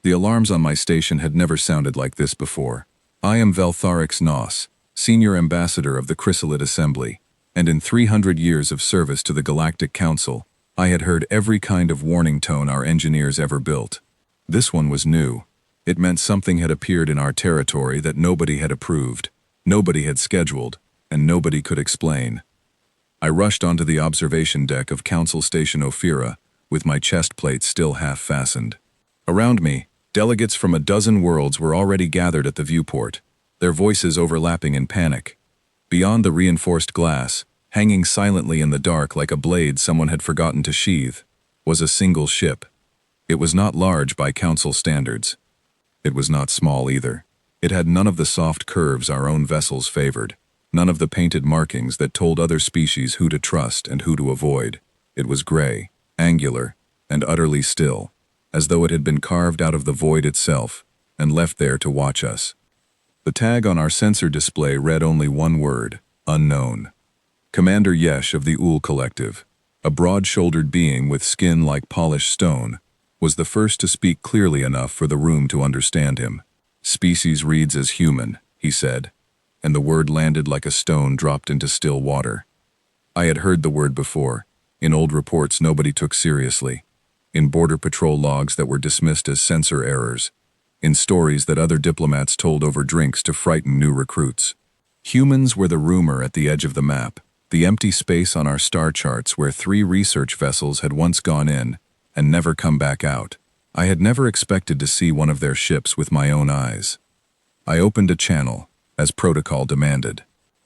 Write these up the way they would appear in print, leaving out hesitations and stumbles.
The alarms on my station had never sounded like this before. I am Veltharix Nos, Senior Ambassador of the Chrysalid Assembly, and in 300 years of service to the Galactic Council, I had heard every kind of warning tone our engineers ever built. This one was new. It meant something had appeared in our territory that nobody had approved, nobody had scheduled, and nobody could explain. I rushed onto the observation deck of Council Station Ophira, with my chest plate still half-fastened. Around me, delegates from a dozen worlds were already gathered at the viewport, their voices overlapping in panic. Beyond the reinforced glass, hanging silently in the dark like a blade someone had forgotten to sheathe, was a single ship. It was not large by Council standards. It was not small either. It had none of the soft curves our own vessels favored, none of the painted markings that told other species who to trust and who to avoid. It was gray, angular, and utterly still, as though it had been carved out of the void itself and left there to watch us. The tag on our sensor display read only one word: unknown. Commander Yesh of the Ool Collective, a broad-shouldered being with skin like polished stone, was the first to speak clearly enough for the room to understand him. "Species reads as human," he said, and the word landed like a stone dropped into still water. I had heard the word before, in old reports nobody took seriously, in Border Patrol logs that were dismissed as sensor errors, in stories that other diplomats told over drinks to frighten new recruits. Humans were the rumor at the edge of the map, the empty space on our star charts where 3 research vessels had once gone in and never come back out. I had never expected to see one of their ships with my own eyes. I opened a channel, as protocol demanded.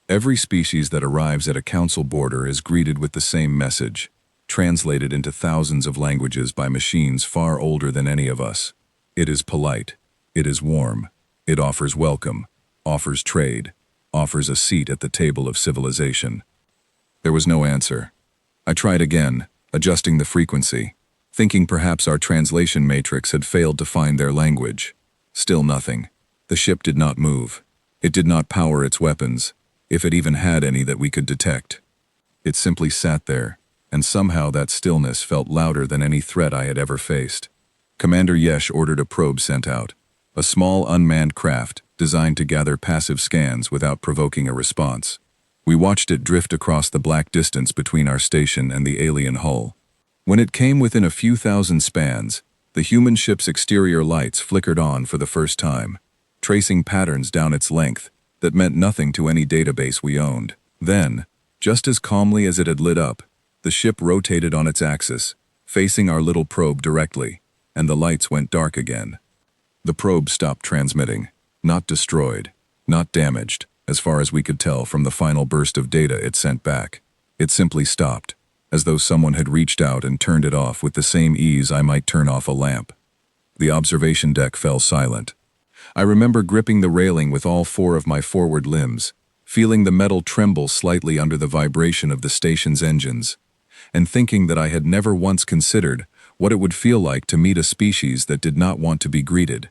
Every species that arrives at a council border is greeted with the same message, translated into thousands of languages by machines far older than any of us. It is polite. It is warm. It offers welcome, offers trade, offers a seat at the table of civilization. There was no answer. I tried again, adjusting the frequency, thinking perhaps our translation matrix had failed to find their language. Still nothing. The ship did not move. It did not power its weapons, if it even had any that we could detect. It simply sat there, and somehow that stillness felt louder than any threat I had ever faced. Commander Yesh ordered a probe sent out, a small unmanned craft designed to gather passive scans without provoking a response. We watched it drift across the black distance between our station and the alien hull. When it came within a few thousand spans, the human ship's exterior lights flickered on for the first time, tracing patterns down its length that meant nothing to any database we owned. Then, just as calmly as it had lit up, the ship rotated on its axis, facing our little probe directly, and the lights went dark again. The probe stopped transmitting, not destroyed, not damaged, as far as we could tell from the final burst of data it sent back. It simply stopped, as though someone had reached out and turned it off with the same ease I might turn off a lamp. The observation deck fell silent. I remember gripping the railing with all 4 of my forward limbs, feeling the metal tremble slightly under the vibration of the station's engines, and thinking that I had never once considered what it would feel like to meet a species that did not want to be greeted.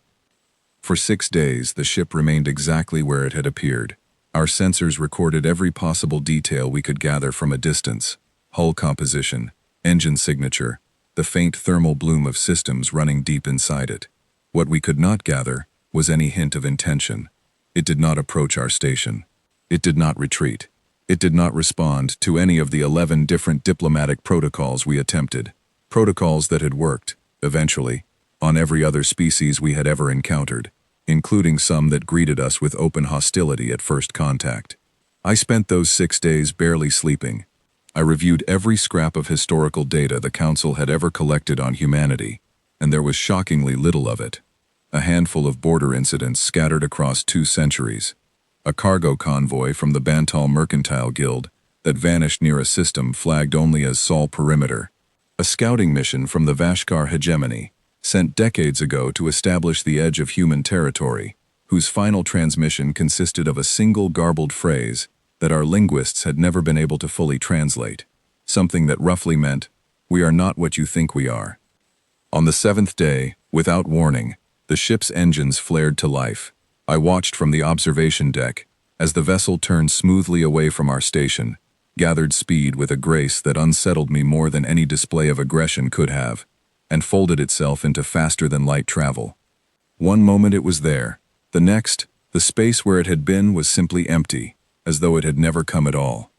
For 6 days, the ship remained exactly where it had appeared. Our sensors recorded every possible detail we could gather from a distance: hull composition, engine signature, the faint thermal bloom of systems running deep inside it. What we could not gather was any hint of intention. It did not approach our station. It did not retreat. It did not respond to any of the 11 different diplomatic protocols we attempted, protocols that had worked, eventually, on every other species we had ever encountered, including some that greeted us with open hostility at first contact. I spent those 6 days barely sleeping. I reviewed every scrap of historical data the Council had ever collected on humanity, and there was shockingly little of it. A handful of border incidents scattered across 2 centuries. A cargo convoy from the Bantal Mercantile Guild that vanished near a system flagged only as Sol Perimeter. A scouting mission from the Vashkar Hegemony, sent decades ago to establish the edge of human territory, whose final transmission consisted of a single garbled phrase that our linguists had never been able to fully translate, something that roughly meant, "We are not what you think we are." On the 7th day, without warning, the ship's engines flared to life. I watched from the observation deck as the vessel turned smoothly away from our station, gathered speed with a grace that unsettled me more than any display of aggression could have, and folded itself into faster-than-light travel. One moment it was there. The next, the space where it had been was simply empty, as though it had never come at all.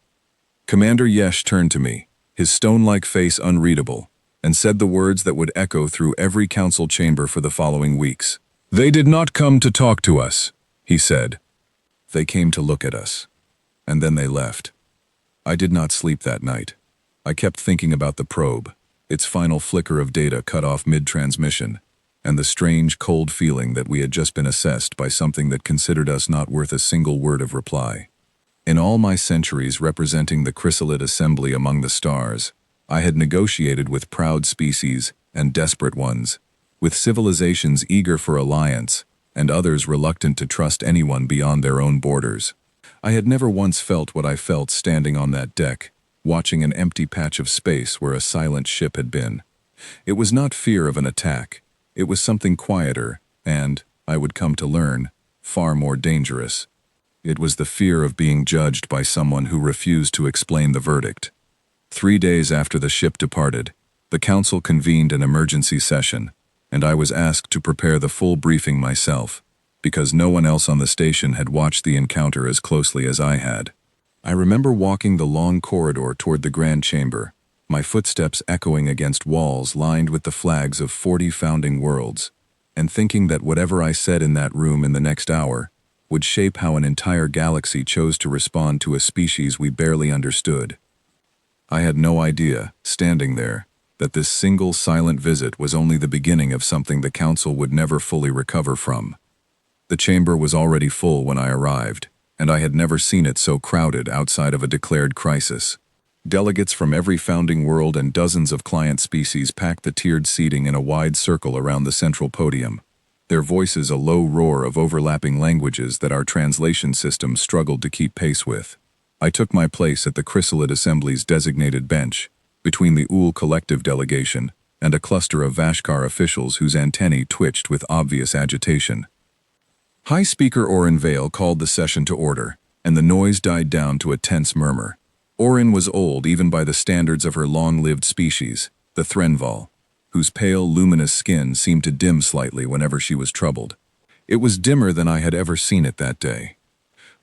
Commander Yesh turned to me, his stone-like face unreadable, and said the words that would echo through every council chamber for the following weeks. "They did not come to talk to us," he said. "They came to look at us." And then they left. I did not sleep that night. I kept thinking about the probe, its final flicker of data cut off mid-transmission, and the strange, cold feeling that we had just been assessed by something that considered us not worth a single word of reply. In all my centuries representing the chrysalid assembly among the stars, I had negotiated with proud species and desperate ones, with civilizations eager for alliance and others reluctant to trust anyone beyond their own borders. I had never once felt what I felt standing on that deck, watching an empty patch of space where a silent ship had been. It was not fear of an attack. It was something quieter and, I would come to learn, far more dangerous. It was the fear of being judged by someone who refused to explain the verdict. 3 days after the ship departed, the council convened an emergency session, and I was asked to prepare the full briefing myself, because no one else on the station had watched the encounter as closely as I had. I remember walking the long corridor toward the grand chamber, my footsteps echoing against walls lined with the flags of 40 founding worlds, and thinking that whatever I said in that room in the next hour would shape how an entire galaxy chose to respond to a species we barely understood. I had no idea, standing there, that this single silent visit was only the beginning of something the council would never fully recover from. The chamber was already full when I arrived, and I had never seen it so crowded outside of a declared crisis. Delegates from every founding world and dozens of client species packed the tiered seating in a wide circle around the central podium, their voices a low roar of overlapping languages that our translation system struggled to keep pace with. I took my place at the Chrysalid Assembly's designated bench, between the Ool collective delegation and a cluster of Vashkar officials whose antennae twitched with obvious agitation. High Speaker Orin Vale called the session to order, and the noise died down to a tense murmur. Orin was old even by the standards of her long-lived species, the Threnval, whose pale, luminous skin seemed to dim slightly whenever she was troubled. It was dimmer than I had ever seen it that day.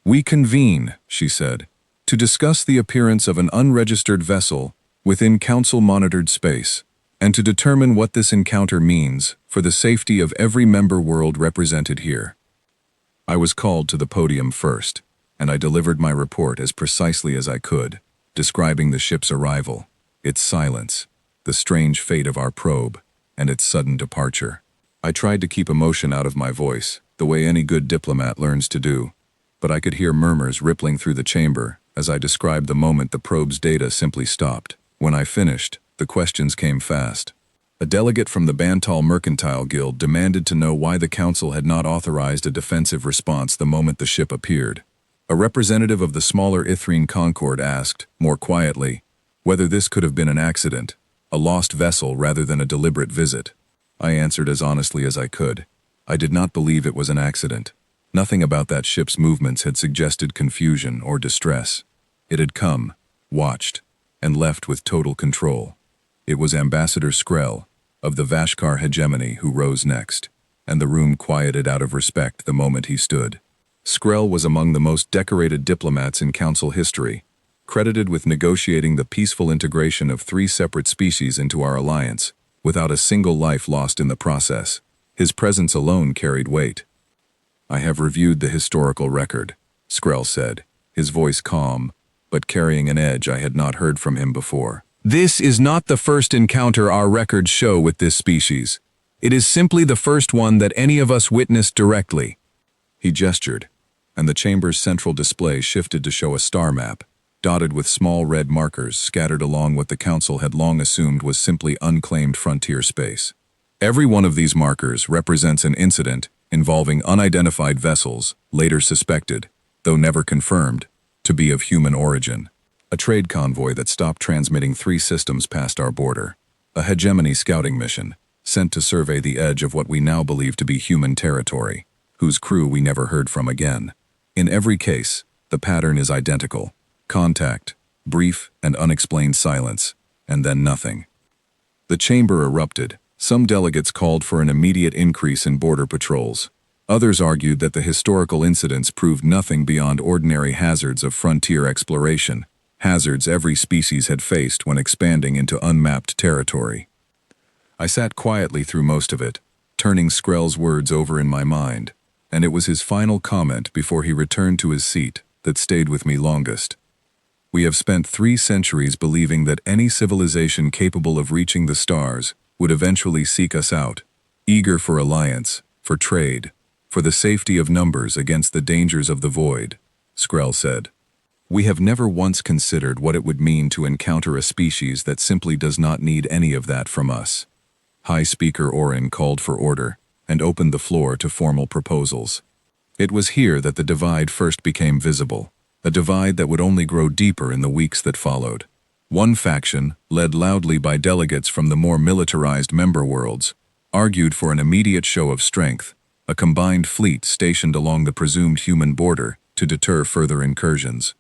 "We convene," she said, "to discuss the appearance of an unregistered vessel within council-monitored space, and to determine what this encounter means for the safety of every member world represented here." I was called to the podium first, and I delivered my report as precisely as I could, describing the ship's arrival, its silence, the strange fate of our probe, and its sudden departure. I tried to keep emotion out of my voice, the way any good diplomat learns to do, but I could hear murmurs rippling through the chamber as I described the moment the probe's data simply stopped. When I finished, the questions came fast. A delegate from the Bantal Mercantile Guild demanded to know why the council had not authorized a defensive response the moment the ship appeared. A representative of the smaller Ithrine Concord asked, more quietly, whether this could have been an accident, a lost vessel rather than a deliberate visit. I answered as honestly as I could. I did not believe it was an accident. Nothing about that ship's movements had suggested confusion or distress. It had come, watched, and left with total control. It was Ambassador Skrell, of the Vashkar hegemony, who rose next, and the room quieted out of respect the moment he stood. Skrell was among the most decorated diplomats in council history, credited with negotiating the peaceful integration of 3 separate species into our alliance, without a single life lost in the process. His presence alone carried weight. "I have reviewed the historical record," Skrell said, his voice calm, but carrying an edge I had not heard from him before. "This is not the first encounter our records show with this species. It is simply the first one that any of us witnessed directly." He gestured, and the chamber's central display shifted to show a star map, dotted with small red markers scattered along what the council had long assumed was simply unclaimed frontier space. Every one of these markers represents an incident involving unidentified vessels, later suspected, though never confirmed, to be of human origin. A trade convoy that stopped transmitting 3 systems past our border. A hegemony scouting mission, sent to survey the edge of what we now believe to be human territory, whose crew we never heard from again. In every case, the pattern is identical. Contact, brief and unexplained silence, and then nothing. The chamber erupted, Some delegates called for an immediate increase in border patrols. Others argued that the historical incidents proved nothing beyond ordinary hazards of frontier exploration, hazards every species had faced when expanding into unmapped territory. I sat quietly through most of it, turning Skrell's words over in my mind, and it was his final comment before he returned to his seat that stayed with me longest. We have spent 3 centuries believing that any civilization capable of reaching the stars would eventually seek us out, eager for alliance, for trade, for the safety of numbers against the dangers of the void, Skrell said. We have never once considered what it would mean to encounter a species that simply does not need any of that from us. High Speaker Orin called for order and opened the floor to formal proposals. It was here that the divide first became visible, a divide that would only grow deeper in the weeks that followed. One faction, led loudly by delegates from the more militarized member worlds, argued for an immediate show of strength, a combined fleet stationed along the presumed human border to deter further incursions.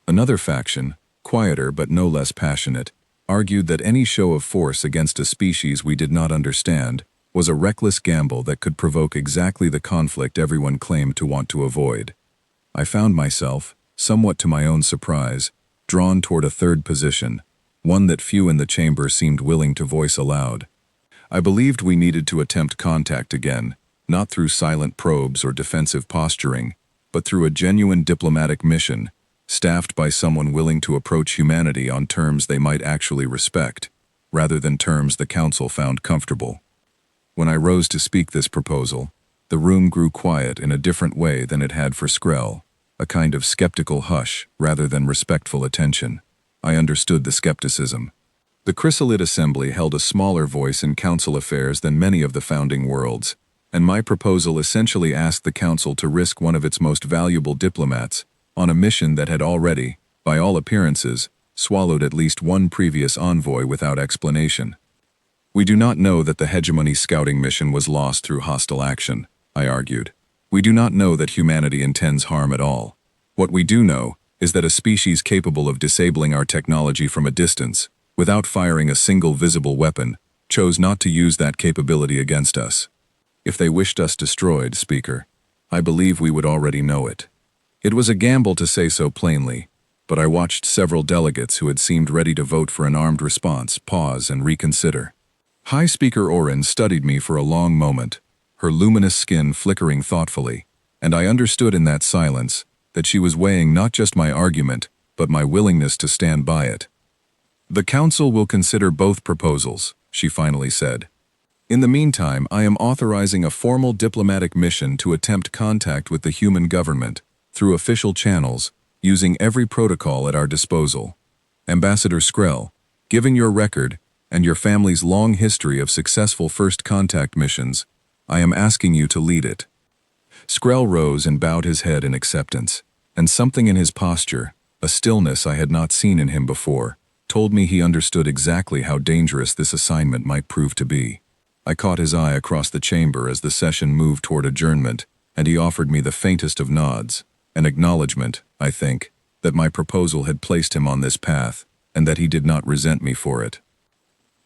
Another faction, quieter but no less passionate, argued that any show of force against a species we did not understand was a reckless gamble that could provoke exactly the conflict everyone claimed to want to avoid. I found myself, somewhat to my own surprise, drawn toward a third position, one that few in the chamber seemed willing to voice aloud. I believed we needed to attempt contact again, not through silent probes or defensive posturing, but through a genuine diplomatic mission, staffed by someone willing to approach humanity on terms they might actually respect, rather than terms the Council found comfortable. When I rose to speak this proposal, the room grew quiet in a different way than it had for Skrell, a kind of skeptical hush rather than respectful attention. I understood the skepticism. The Chrysalid Assembly held a smaller voice in council affairs than many of the founding worlds, and my proposal essentially asked the Council to risk one of its most valuable diplomats on a mission that had already, by all appearances, swallowed at least one previous envoy without explanation. We do not know that the hegemony scouting mission was lost through hostile action, I argued. We do not know that humanity intends harm at all. What we do know is that a species capable of disabling our technology from a distance, without firing a single visible weapon, chose not to use that capability against us. If they wished us destroyed, Speaker, I believe we would already know it. It was a gamble to say so plainly, but I watched several delegates who had seemed ready to vote for an armed response pause and reconsider. High Speaker Orin studied me for a long moment, her luminous skin flickering thoughtfully, and I understood in that silence that she was weighing not just my argument, but my willingness to stand by it. The Council will consider both proposals, she finally said. In the meantime, I am authorizing a formal diplomatic mission to attempt contact with the human government, through official channels, using every protocol at our disposal. Ambassador Skrell, given your record and your family's long history of successful first contact missions, I am asking you to lead it. Skrell rose and bowed his head in acceptance, and something in his posture, a stillness I had not seen in him before, told me he understood exactly how dangerous this assignment might prove to be. I caught his eye across the chamber as the session moved toward adjournment, and he offered me the faintest of nods, an acknowledgement, I think, that my proposal had placed him on this path, and that he did not resent me for it.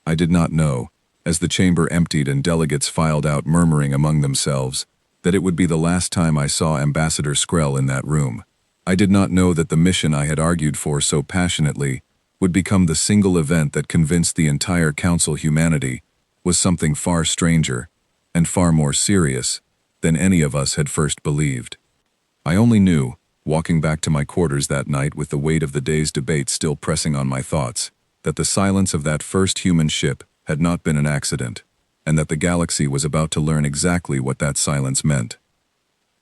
I did not know, as the chamber emptied and delegates filed out murmuring among themselves, that it would be the last time I saw Ambassador Skrell in that room. I did not know that the mission I had argued for so passionately would become the single event that convinced the entire Council humanity was something far stranger and far more serious than any of us had first believed. I only knew, walking back to my quarters that night with the weight of the day's debate still pressing on my thoughts, that the silence of that first human ship had not been an accident, and that the galaxy was about to learn exactly what that silence meant.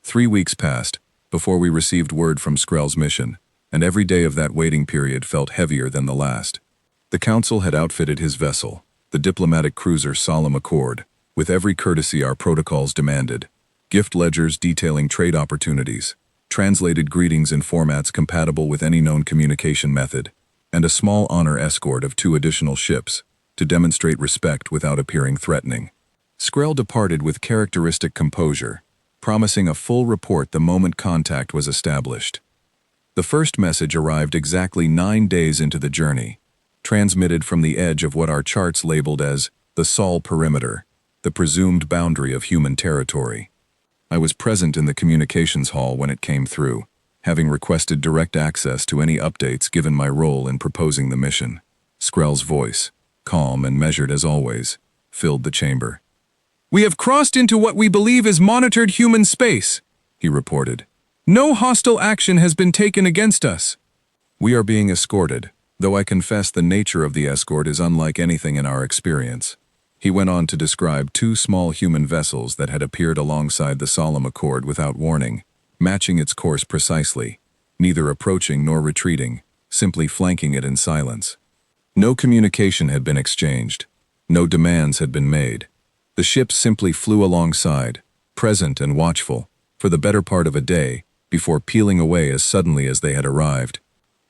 3 weeks passed before we received word from Skrell's mission, and every day of that waiting period felt heavier than the last. The Council had outfitted his vessel, the diplomatic cruiser Solemn Accord, with every courtesy our protocols demanded, gift ledgers detailing trade opportunities, translated greetings in formats compatible with any known communication method, and a small honor escort of 2 additional ships, to demonstrate respect without appearing threatening. Skrell departed with characteristic composure, promising a full report the moment contact was established. The first message arrived exactly 9 days into the journey, transmitted from the edge of what our charts labeled as the Sol perimeter, the presumed boundary of human territory. I was present in the communications hall when it came through, having requested direct access to any updates given my role in proposing the mission. Skrell's voice, calm and measured as always, filled the chamber. "We have crossed into what we believe is monitored human space," he reported. "No hostile action has been taken against us." "We are being escorted, though I confess the nature of the escort is unlike anything in our experience." He went on to describe two small human vessels that had appeared alongside the solemn accord without warning, matching its course precisely, neither approaching nor retreating, simply flanking it in silence. No communication had been exchanged. No demands had been made. The ships simply flew alongside, present and watchful, for the better part of a day, before peeling away as suddenly as they had arrived.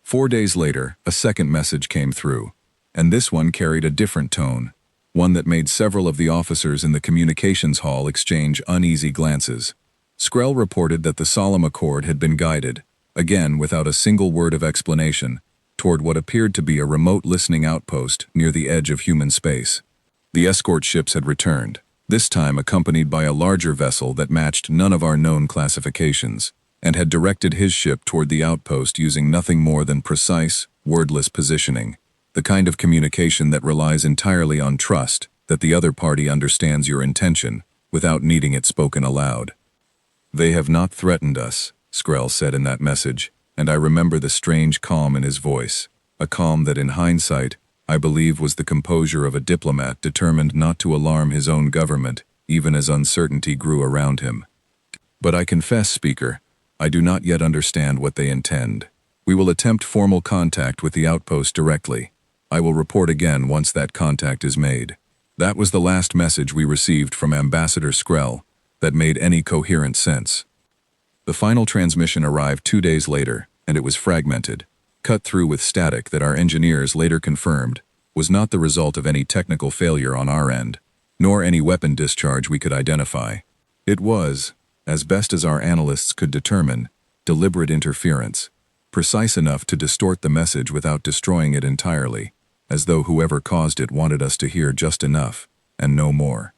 4 days later, a second message came through, and this one carried a different tone, one that made several of the officers in the communications hall exchange uneasy glances. Skrell reported that the solemn accord had been guided, again without a single word of explanation, toward what appeared to be a remote listening outpost near the edge of human space. The escort ships had returned, this time accompanied by a larger vessel that matched none of our known classifications, and had directed his ship toward the outpost using nothing more than precise, wordless positioning, the kind of communication that relies entirely on trust that the other party understands your intention without needing it spoken aloud. "They have not threatened us," Skrell said in that message, and I remember the strange calm in his voice, a calm that in hindsight I believe was the composure of a diplomat determined not to alarm his own government, even as uncertainty grew around him. "But I confess, Speaker, I do not yet understand what they intend. We will attempt formal contact with the outpost directly. I will report again once that contact is made." That was the last message we received from Ambassador Skrell that made any coherent sense. The final transmission arrived 2 days later, and it was fragmented, cut through with static that our engineers later confirmed was not the result of any technical failure on our end, nor any weapon discharge we could identify. It was, as best as our analysts could determine, deliberate interference, precise enough to distort the message without destroying it entirely, as though whoever caused it wanted us to hear just enough, and no more.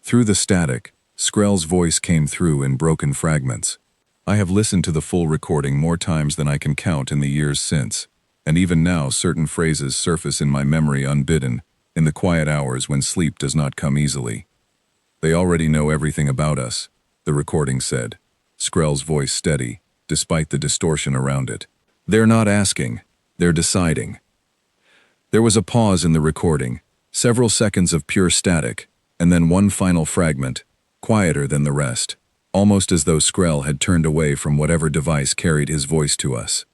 Through the static, Skrell's voice came through in broken fragments. I have listened to the full recording more times than I can count in the years since, and even now certain phrases surface in my memory unbidden, in the quiet hours when sleep does not come easily. "They already know everything about us," the recording said, Skrell's voice steady, despite the distortion around it. "They're not asking, they're deciding." There was a pause in the recording, several seconds of pure static, and then one final fragment, quieter than the rest, almost as though Skrell had turned away from whatever device carried his voice to us.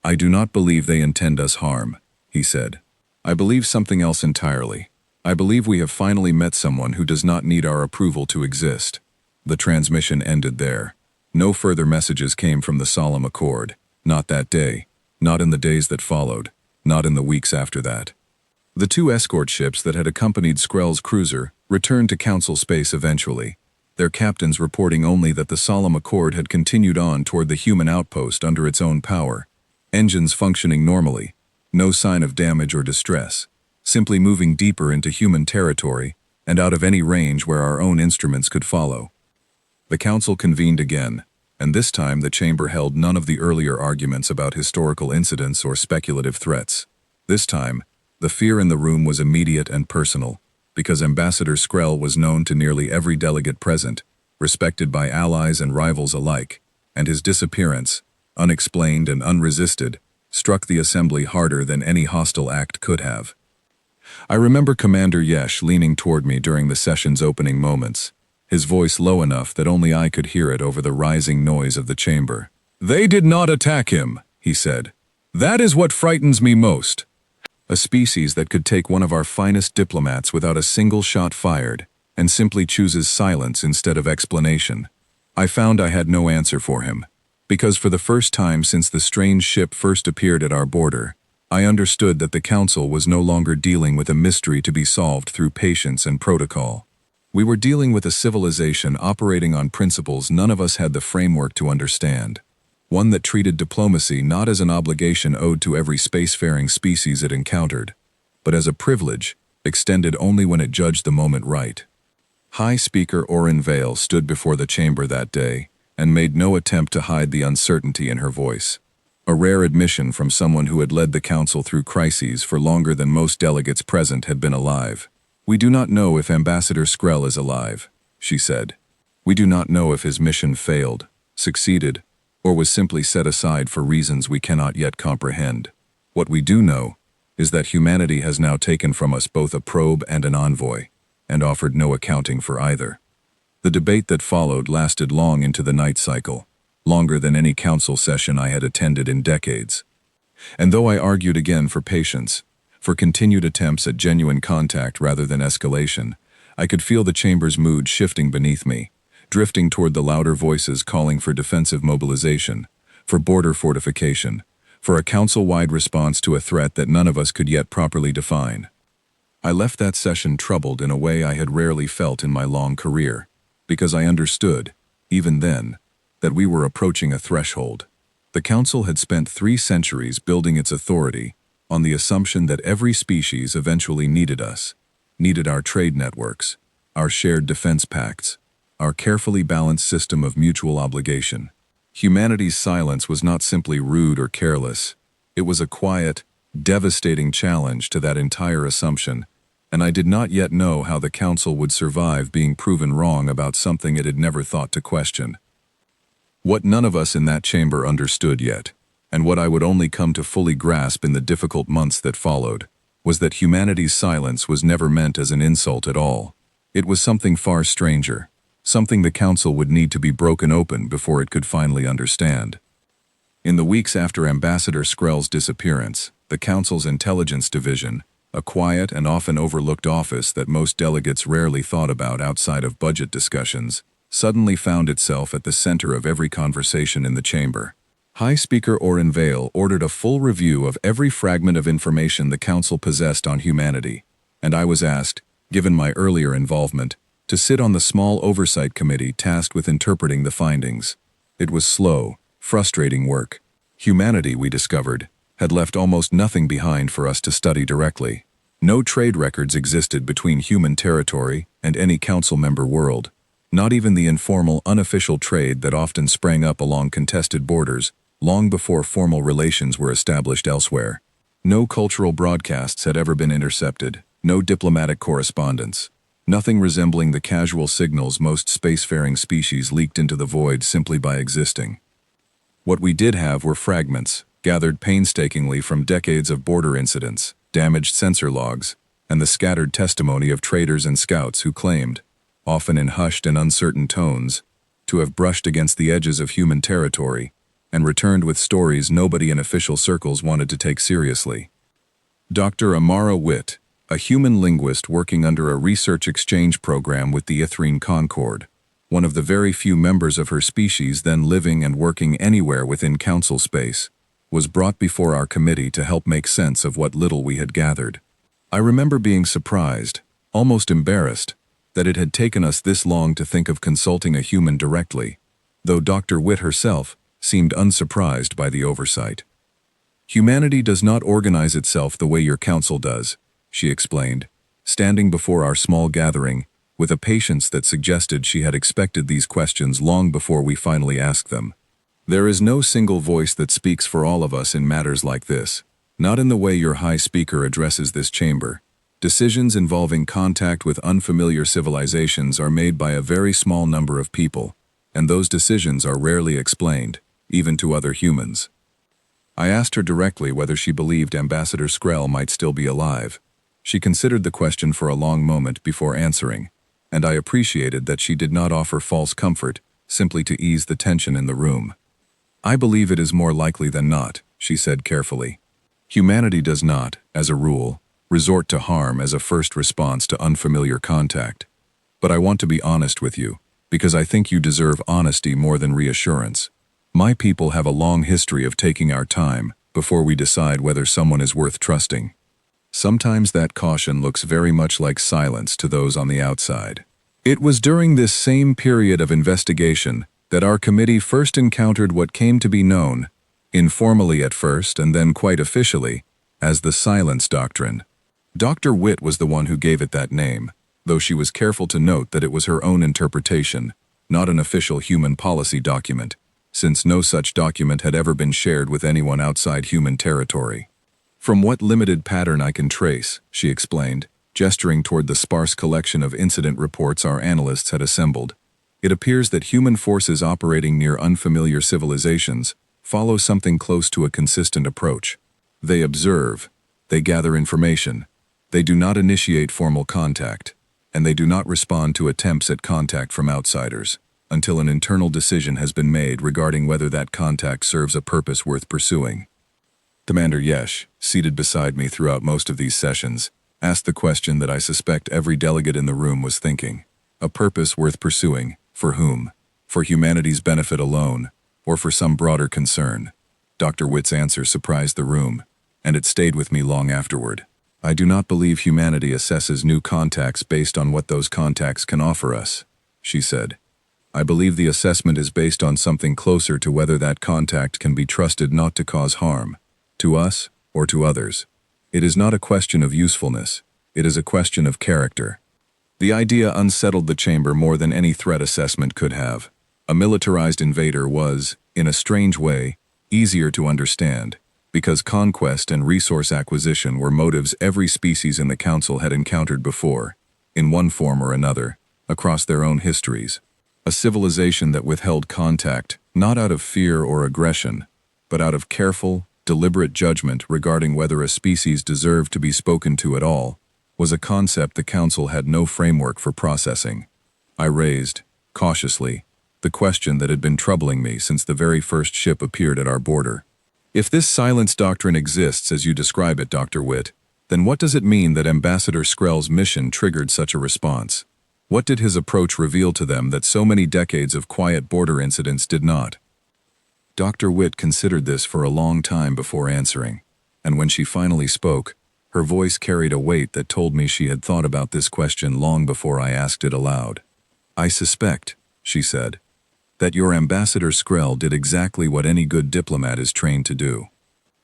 "I do not believe they intend us harm," he said. "I believe something else entirely. I believe we have finally met someone who does not need our approval to exist." The transmission ended there. No further messages came from the solemn accord, not that day, not in the days that followed, not in the weeks after that. The 2 escort ships that had accompanied Skrell's cruiser returned to Council space eventually, their captains reporting only that the solemn accord had continued on toward the human outpost under its own power, engines functioning normally, no sign of damage or distress, simply moving deeper into human territory and out of any range where our own instruments could follow. The Council convened again, and this time the chamber held none of the earlier arguments about historical incidents or speculative threats. This time, the fear in the room was immediate and personal, because Ambassador Skrell was known to nearly every delegate present, respected by allies and rivals alike, and his disappearance, unexplained and unresisted, struck the assembly harder than any hostile act could have. I remember Commander Yesh leaning toward me during the session's opening moments, his voice low enough that only I could hear it over the rising noise of the chamber. "They did not attack him," he said. "That is what frightens me most. A species that could take one of our finest diplomats without a single shot fired, and simply chooses silence instead of explanation." I found I had no answer for him, because for the first time since the strange ship first appeared at our border, I understood that the Council was no longer dealing with a mystery to be solved through patience and protocol. We were dealing with a civilization operating on principles none of us had the framework to understand, one that treated diplomacy not as an obligation owed to every spacefaring species it encountered, but as a privilege, extended only when it judged the moment right. High Speaker Oren Vale stood before the chamber that day and made no attempt to hide the uncertainty in her voice. A rare admission from someone who had led the council through crises for longer than most delegates present had been alive. "We do not know if Ambassador Skrell is alive," she said. "We do not know if his mission failed, succeeded, or was simply set aside for reasons we cannot yet comprehend. What we do know is that humanity has now taken from us both a probe and an envoy, and offered no accounting for either." The debate that followed lasted long into the night cycle, longer than any council session I had attended in decades. And though I argued again for patience, for continued attempts at genuine contact rather than escalation, I could feel the chamber's mood shifting beneath me, drifting toward the louder voices calling for defensive mobilization, for border fortification, for a council-wide response to a threat that none of us could yet properly define. I left that session troubled in a way I had rarely felt in my long career, because I understood, even then, that we were approaching a threshold. The Council had spent 3 centuries building its authority on the assumption that every species eventually needed us, needed our trade networks, our shared defense pacts, our carefully balanced system of mutual obligation. Humanity's silence was not simply rude or careless. It was a quiet, devastating challenge to that entire assumption, and I did not yet know how the Council would survive being proven wrong about something it had never thought to question. What none of us in that chamber understood yet, and what I would only come to fully grasp in the difficult months that followed, was that humanity's silence was never meant as an insult at all. It was something far stranger, something the Council would need to be broken open before it could finally understand. In the weeks after Ambassador Skrell's disappearance, the Council's Intelligence Division, a quiet and often overlooked office that most delegates rarely thought about outside of budget discussions, suddenly found itself at the center of every conversation in the chamber. High Speaker Oren Vale ordered a full review of every fragment of information the Council possessed on humanity, and I was asked, given my earlier involvement, to sit on the small oversight committee tasked with interpreting the findings. It was slow, frustrating work. Humanity, we discovered, had left almost nothing behind for us to study directly. No trade records existed between human territory and any council member world, not even the informal, unofficial trade that often sprang up along contested borders long before formal relations were established elsewhere. No cultural broadcasts had ever been intercepted, no diplomatic correspondence, nothing resembling the casual signals most spacefaring species leaked into the void simply by existing. What we did have were fragments, gathered painstakingly from decades of border incidents, damaged sensor logs, and the scattered testimony of traders and scouts who claimed, often in hushed and uncertain tones, to have brushed against the edges of human territory and returned with stories nobody in official circles wanted to take seriously. Dr. Amara Witt, a human linguist working under a research exchange program with the Ithrine Concord, one of the very few members of her species then living and working anywhere within council space, was brought before our committee to help make sense of what little we had gathered. I remember being surprised, almost embarrassed, that it had taken us this long to think of consulting a human directly, though Dr. Witt herself seemed unsurprised by the oversight. "Humanity does not organize itself the way your council does," she explained, standing before our small gathering with a patience that suggested she had expected these questions long before we finally asked them. "There is no single voice that speaks for all of us in matters like this, not in the way your High Speaker addresses this chamber. Decisions involving contact with unfamiliar civilizations are made by a very small number of people, and those decisions are rarely explained, even to other humans." I asked her directly whether she believed Ambassador Skrell might still be alive. She considered the question for a long moment before answering, and I appreciated that she did not offer false comfort simply to ease the tension in the room. "I believe it is more likely than not," she said carefully. "Humanity does not, as a rule, resort to harm as a first response to unfamiliar contact. But I want to be honest with you, because I think you deserve honesty more than reassurance. My people have a long history of taking our time before we decide whether someone is worth trusting. Sometimes that caution looks very much like silence to those on the outside. It was during this same period of investigation that our committee first encountered what came to be known, informally at first and then quite officially, as the silence doctrine. Dr. Witt was the one who gave it that name, though she was careful to note that it was her own interpretation, not an official human policy document, since no such document had ever been shared with anyone outside human territory. From what limited pattern I can trace, she explained, gesturing toward the sparse collection of incident reports our analysts had assembled, it appears that human forces operating near unfamiliar civilizations follow something close to a consistent approach. They observe, they gather information, they do not initiate formal contact, and they do not respond to attempts at contact from outsiders until an internal decision has been made regarding whether that contact serves a purpose worth pursuing. Commander Yesh, seated beside me throughout most of these sessions, asked the question that I suspect every delegate in the room was thinking. A purpose worth pursuing, for whom? For humanity's benefit alone, or for some broader concern? Dr. Witt's answer surprised the room, and it stayed with me long afterward. I do not believe humanity assesses new contacts based on what those contacts can offer us, she said. I believe the assessment is based on something closer to whether that contact can be trusted not to cause harm, to us or to others. It is not a question of usefulness, it is a question of character. The idea unsettled the chamber more than any threat assessment could have. A militarized invader was, in a strange way, easier to understand, because conquest and resource acquisition were motives every species in the Council had encountered before, in one form or another, across their own histories. A civilization that withheld contact, not out of fear or aggression, but out of careful, deliberate judgment regarding whether a species deserved to be spoken to at all, was a concept the Council had no framework for processing. I raised, cautiously, the question that had been troubling me since the very first ship appeared at our border. If this silence doctrine exists as you describe it, Dr. Witt, then what does it mean that Ambassador Skrell's mission triggered such a response? What did his approach reveal to them that so many decades of quiet border incidents did not? Dr. Witt considered this for a long time before answering, and when she finally spoke, her voice carried a weight that told me she had thought about this question long before I asked it aloud. I suspect, she said, that your Ambassador Skrell did exactly what any good diplomat is trained to do.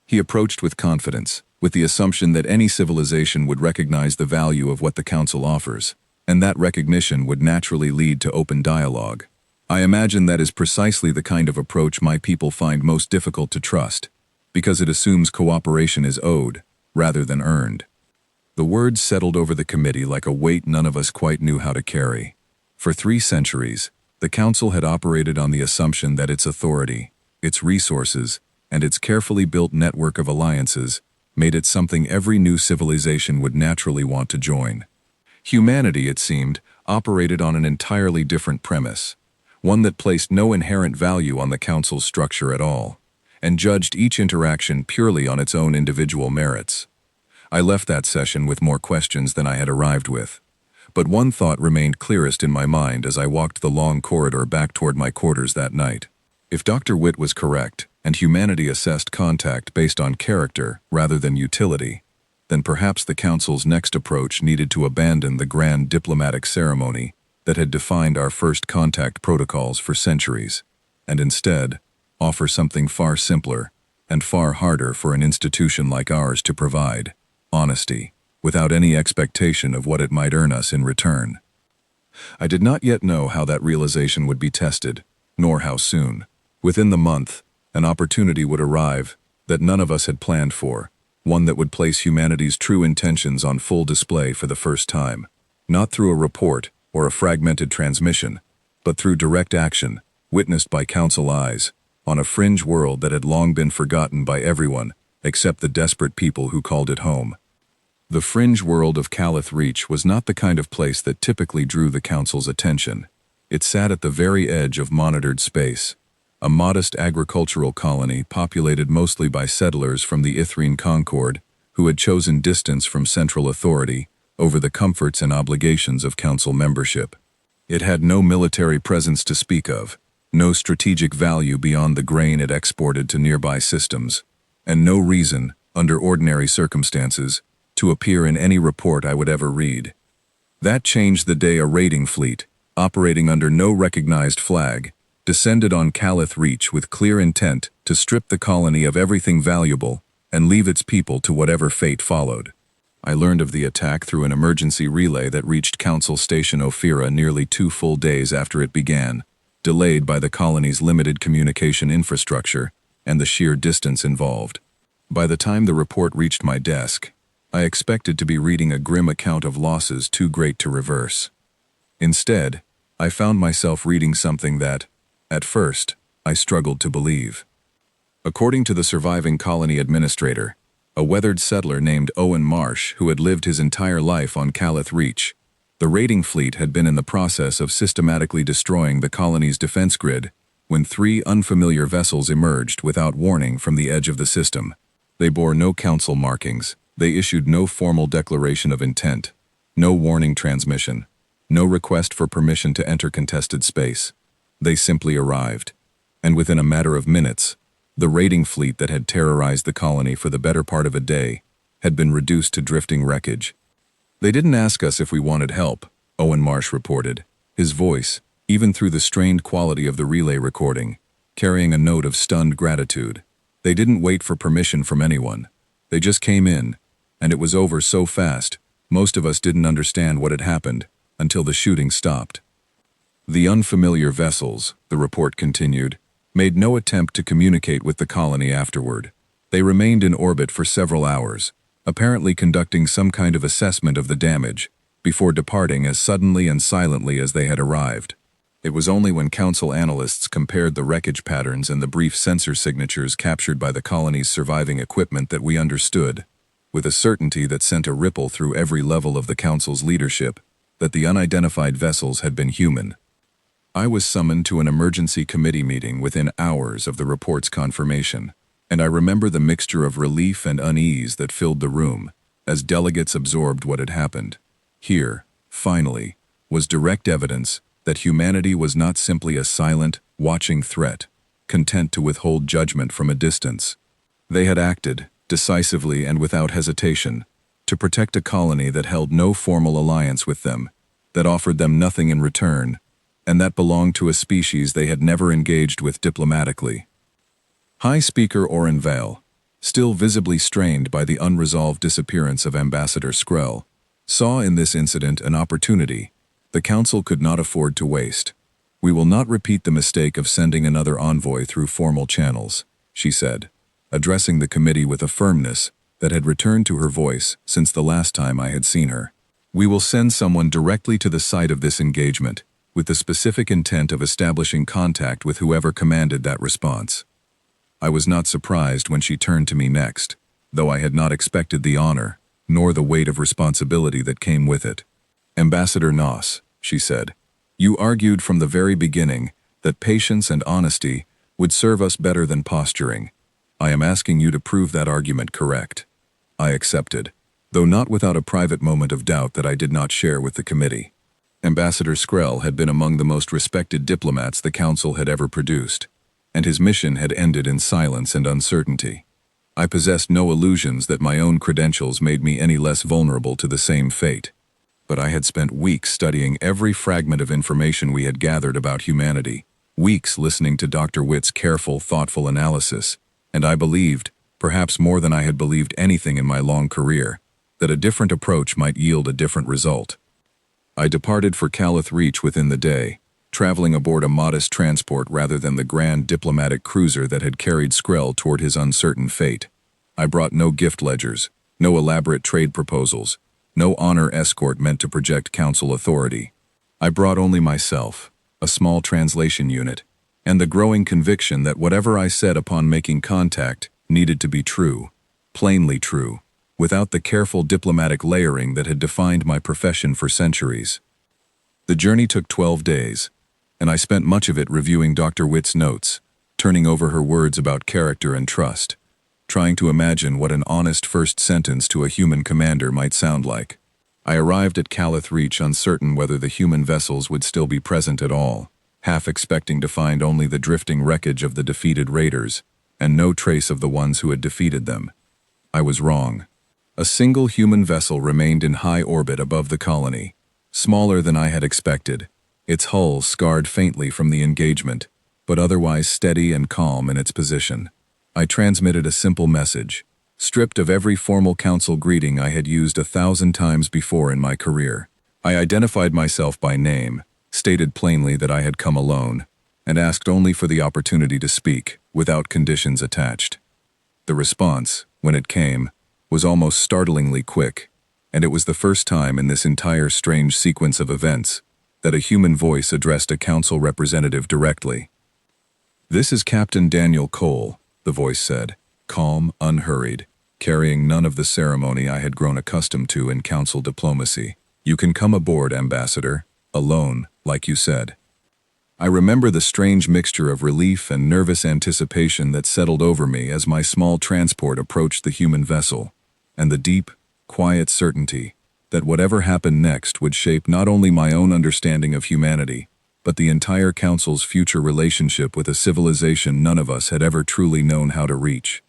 He approached with confidence, with the assumption that any civilization would recognize the value of what the Council offers, and that recognition would naturally lead to open dialogue. I imagine that is precisely the kind of approach my people find most difficult to trust, because it assumes cooperation is owed, rather than earned. The words settled over the committee like a weight none of us quite knew how to carry. For 3 centuries, the Council had operated on the assumption that its authority, its resources, and its carefully built network of alliances made it something every new civilization would naturally want to join. Humanity, it seemed, operated on an entirely different premise, one that placed no inherent value on the Council's structure at all, and judged each interaction purely on its own individual merits. I left that session with more questions than I had arrived with, but one thought remained clearest in my mind as I walked the long corridor back toward my quarters that night. If Dr. Witt was correct, and humanity assessed contact based on character rather than utility, then perhaps the Council's next approach needed to abandon the grand diplomatic ceremony that had defined our first contact protocols for centuries, and instead offer something far simpler and far harder for an institution like ours to provide: honesty, without any expectation of what it might earn us in return. I did not yet know how that realization would be tested, nor how soon. Within the month, an opportunity would arrive that none of us had planned for, one that would place humanity's true intentions on full display for the first time, not through a report or a fragmented transmission, but through direct action, witnessed by Council eyes, on a fringe world that had long been forgotten by everyone except the desperate people who called it home. The fringe world of Calith Reach was not the kind of place that typically drew the Council's attention. It sat at the very edge of monitored space, a modest agricultural colony populated mostly by settlers from the Ithrine Concord who had chosen distance from central authority over the comforts and obligations of Council membership. It had no military presence to speak of, no strategic value beyond the grain it exported to nearby systems, and no reason, under ordinary circumstances, to appear in any report I would ever read. That changed the day a raiding fleet, operating under no recognized flag, descended on Calith Reach with clear intent to strip the colony of everything valuable and leave its people to whatever fate followed. I learned of the attack through an emergency relay that reached Council Station Ophira nearly 2 full days after it began, delayed by the colony's limited communication infrastructure and the sheer distance involved. By the time the report reached my desk, I expected to be reading a grim account of losses too great to reverse. Instead, I found myself reading something that, at first, I struggled to believe. According to the surviving colony administrator, a weathered settler named Owen Marsh who had lived his entire life on Calith Reach, the raiding fleet had been in the process of systematically destroying the colony's defense grid when 3 unfamiliar vessels emerged without warning from the edge of the system. They bore no council markings, they issued no formal declaration of intent, no warning transmission, no request for permission to enter contested space. They simply arrived, and within a matter of minutes, the raiding fleet that had terrorized the colony for the better part of a day had been reduced to drifting wreckage. They didn't ask us if we wanted help, Owen Marsh reported, his voice, even through the strained quality of the relay recording, carrying a note of stunned gratitude. They didn't wait for permission from anyone. They just came in, and it was over so fast, most of us didn't understand what had happened until the shooting stopped. The unfamiliar vessels, the report continued, made no attempt to communicate with the colony afterward. They remained in orbit for several hours, apparently conducting some kind of assessment of the damage, before departing as suddenly and silently as they had arrived. It was only when council analysts compared the wreckage patterns and the brief sensor signatures captured by the colony's surviving equipment that we understood, with a certainty that sent a ripple through every level of the council's leadership, that the unidentified vessels had been human. I was summoned to an emergency committee meeting within hours of the report's confirmation, and I remember the mixture of relief and unease that filled the room as delegates absorbed what had happened. Here, finally, was direct evidence that humanity was not simply a silent, watching threat, content to withhold judgment from a distance. They had acted, decisively and without hesitation, to protect a colony that held no formal alliance with them, that offered them nothing in return, and that belonged to a species they had never engaged with diplomatically. High Speaker Oren Vale, still visibly strained by the unresolved disappearance of Ambassador Skrell, saw in this incident an opportunity the Council could not afford to waste. "We will not repeat the mistake of sending another envoy through formal channels," she said, addressing the committee with a firmness that had returned to her voice since the last time I had seen her. "We will send someone directly to the site of this engagement, with the specific intent of establishing contact with whoever commanded that response." I was not surprised when she turned to me next, though I had not expected the honor, nor the weight of responsibility that came with it. "Ambassador Noss," she said, "you argued from the very beginning that patience and honesty would serve us better than posturing. I am asking you to prove that argument correct." I accepted, though not without a private moment of doubt that I did not share with the committee. Ambassador Skrell had been among the most respected diplomats the Council had ever produced, and his mission had ended in silence and uncertainty. I possessed no illusions that my own credentials made me any less vulnerable to the same fate. But I had spent weeks studying every fragment of information we had gathered about humanity, weeks listening to Dr. Witt's careful, thoughtful analysis, and I believed, perhaps more than I had believed anything in my long career, that a different approach might yield a different result. I departed for Calith Reach within the day, traveling aboard a modest transport rather than the grand diplomatic cruiser that had carried Skrell toward his uncertain fate. I brought no gift ledgers, no elaborate trade proposals, no honor escort meant to project council authority. I brought only myself, a small translation unit, and the growing conviction that whatever I said upon making contact needed to be true, plainly true, without the careful diplomatic layering that had defined my profession for centuries. The journey took 12 days, and I spent much of it reviewing Dr. Witt's notes, turning over her words about character and trust, trying to imagine what an honest first sentence to a human commander might sound like. I arrived at Calith Reach uncertain whether the human vessels would still be present at all, half expecting to find only the drifting wreckage of the defeated raiders, and no trace of the ones who had defeated them. I was wrong. A single human vessel remained in high orbit above the colony, smaller than I had expected, its hull scarred faintly from the engagement, but otherwise steady and calm in its position. I transmitted a simple message, stripped of every formal council greeting I had used 1,000 times before in my career. I identified myself by name, stated plainly that I had come alone, and asked only for the opportunity to speak, without conditions attached. The response, when it came, was almost startlingly quick, and it was the first time in this entire strange sequence of events that a human voice addressed a council representative directly. "This is Captain Daniel Cole," the voice said, calm, unhurried, carrying none of the ceremony I had grown accustomed to in council diplomacy. "You can come aboard, Ambassador, alone, like you said." I remember the strange mixture of relief and nervous anticipation that settled over me as my small transport approached the human vessel, and the deep, quiet certainty that whatever happened next would shape not only my own understanding of humanity, but the entire Council's future relationship with a civilization none of us had ever truly known how to reach.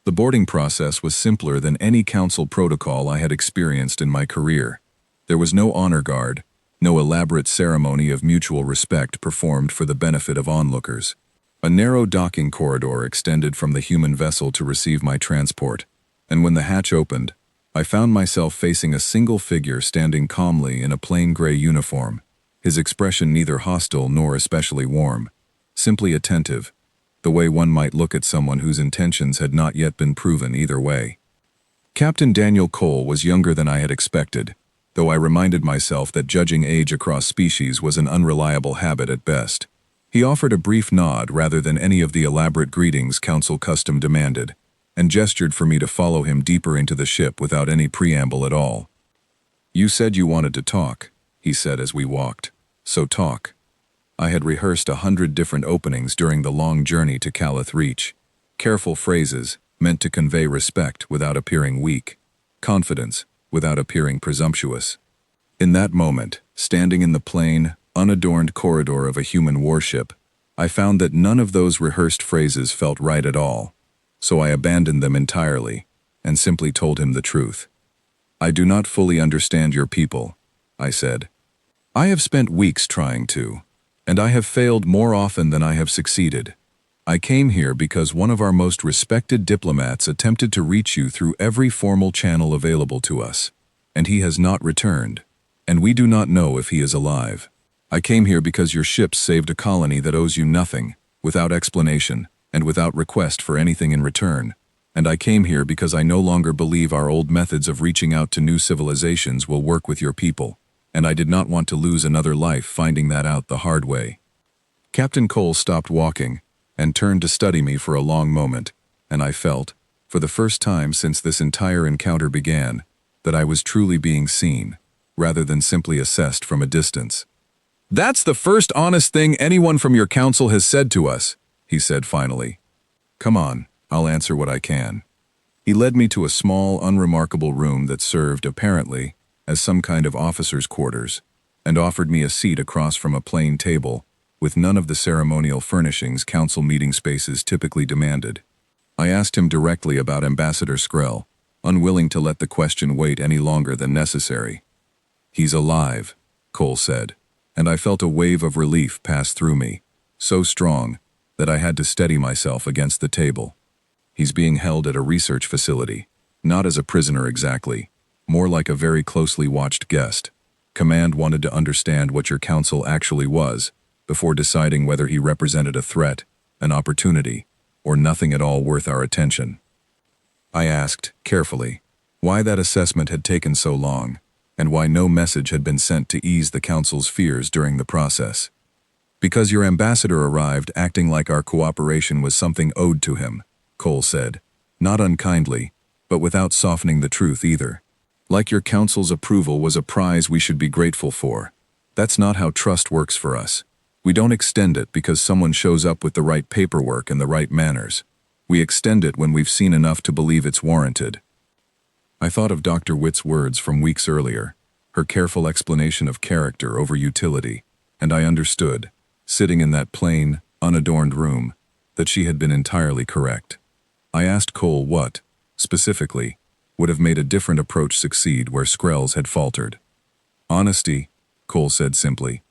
The boarding process was simpler than any Council protocol I had experienced in my career. There was no honor guard, no elaborate ceremony of mutual respect performed for the benefit of onlookers. A narrow docking corridor extended from the human vessel to receive my transport, and when the hatch opened, I found myself facing a single figure standing calmly in a plain gray uniform, his expression neither hostile nor especially warm, simply attentive, the way one might look at someone whose intentions had not yet been proven either way. Captain Daniel Cole was younger than I had expected, though I reminded myself that judging age across species was an unreliable habit at best. He offered a brief nod rather than any of the elaborate greetings Council custom demanded, and gestured for me to follow him deeper into the ship without any preamble at all. "You said you wanted to talk," he said as we walked. "So talk." I had rehearsed 100 different openings during the long journey to Calith Reach. Careful phrases, meant to convey respect without appearing weak, confidence without appearing presumptuous. In that moment, standing in the plain, unadorned corridor of a human warship, I found that none of those rehearsed phrases felt right at all, so I abandoned them entirely and simply told him the truth. "I do not fully understand your people," I said. "I have spent weeks trying to, and I have failed more often than I have succeeded. I came here because one of our most respected diplomats attempted to reach you through every formal channel available to us, and he has not returned, and we do not know if he is alive. I came here because your ships saved a colony that owes you nothing, without explanation, and without request for anything in return. And I came here because I no longer believe our old methods of reaching out to new civilizations will work with your people, and I did not want to lose another life finding that out the hard way." Captain Cole stopped walking and turned to study me for a long moment, and I felt, for the first time since this entire encounter began, that I was truly being seen, rather than simply assessed from a distance. "That's the first honest thing anyone from your council has said to us," he said finally. "Come on, I'll answer what I can." He led me to a small, unremarkable room that served, apparently, as some kind of officer's quarters, and offered me a seat across from a plain table, with none of the ceremonial furnishings council meeting spaces typically demanded. I asked him directly about Ambassador Skrell, unwilling to let the question wait any longer than necessary. "He's alive," Cole said, and I felt a wave of relief pass through me, so strong that I had to steady myself against the table. "He's being held at a research facility, not as a prisoner exactly, more like a very closely watched guest. Command wanted to understand what your council actually was, before deciding whether he represented a threat, an opportunity, or nothing at all worth our attention." I asked, carefully, why that assessment had taken so long, and why no message had been sent to ease the Council's fears during the process. "Because your ambassador arrived acting like our cooperation was something owed to him," Cole said, not unkindly, but without softening the truth either. "Like your Council's approval was a prize we should be grateful for. That's not how trust works for us. We don't extend it because someone shows up with the right paperwork and the right manners. We extend it when we've seen enough to believe it's warranted." I thought of Dr. Witt's words from weeks earlier, her careful explanation of character over utility, and I understood, sitting in that plain, unadorned room, that she had been entirely correct. I asked Cole what, specifically, would have made a different approach succeed where Skrell's had faltered. "Honesty," Cole said simply.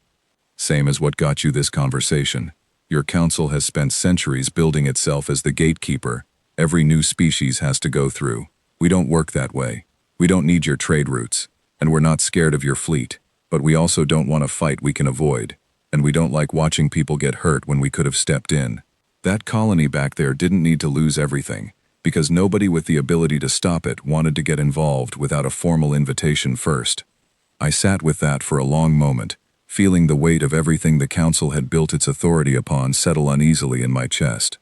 "Same as what got you this conversation. Your council has spent centuries building itself as the gatekeeper, every new species has to go through. We don't work that way. We don't need your trade routes, and we're not scared of your fleet, but we also don't want a fight we can avoid, and we don't like watching people get hurt when we could have stepped in. That colony back there didn't need to lose everything, because nobody with the ability to stop it wanted to get involved without a formal invitation first. I sat with that for a long moment, feeling the weight of everything the council had built its authority upon settle uneasily in my chest.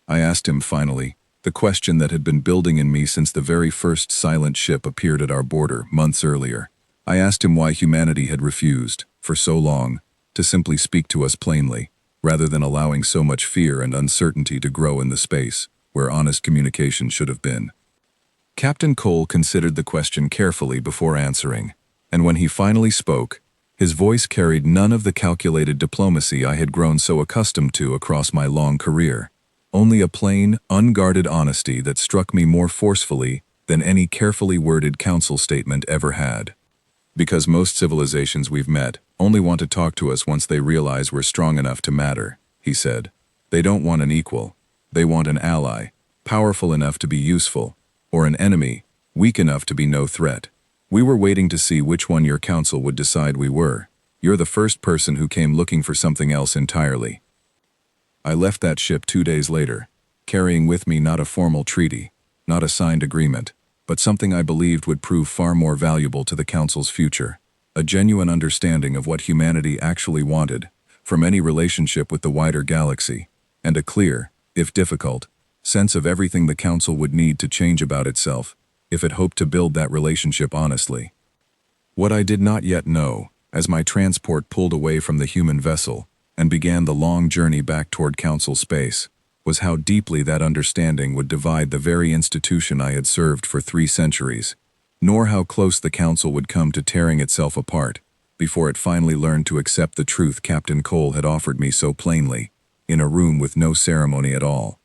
I asked him finally, the question that had been building in me since the very first silent ship appeared at our border months earlier. I asked him why humanity had refused, for so long, to simply speak to us plainly, rather than allowing so much fear and uncertainty to grow in the space where honest communication should have been. Captain Cole considered the question carefully before answering, and when he finally spoke, his voice carried none of the calculated diplomacy I had grown so accustomed to across my long career. Only a plain, unguarded honesty that struck me more forcefully than any carefully worded council statement ever had. Because most civilizations we've met only want to talk to us once they realize we're strong enough to matter, he said. They don't want an equal. They want an ally, powerful enough to be useful, or an enemy, weak enough to be no threat. We were waiting to see which one your council would decide we were. You're the first person who came looking for something else entirely. I left that ship 2 days later, carrying with me not a formal treaty, not a signed agreement, but something I believed would prove far more valuable to the Council's future, a genuine understanding of what humanity actually wanted from any relationship with the wider galaxy, and a clear, if difficult, sense of everything the Council would need to change about itself if it hoped to build that relationship honestly. What I did not yet know, as my transport pulled away from the human vessel and began the long journey back toward Council space, was how deeply that understanding would divide the very institution I had served for 3 centuries, nor how close the Council would come to tearing itself apart before it finally learned to accept the truth Captain Cole had offered me so plainly, in a room with no ceremony at all.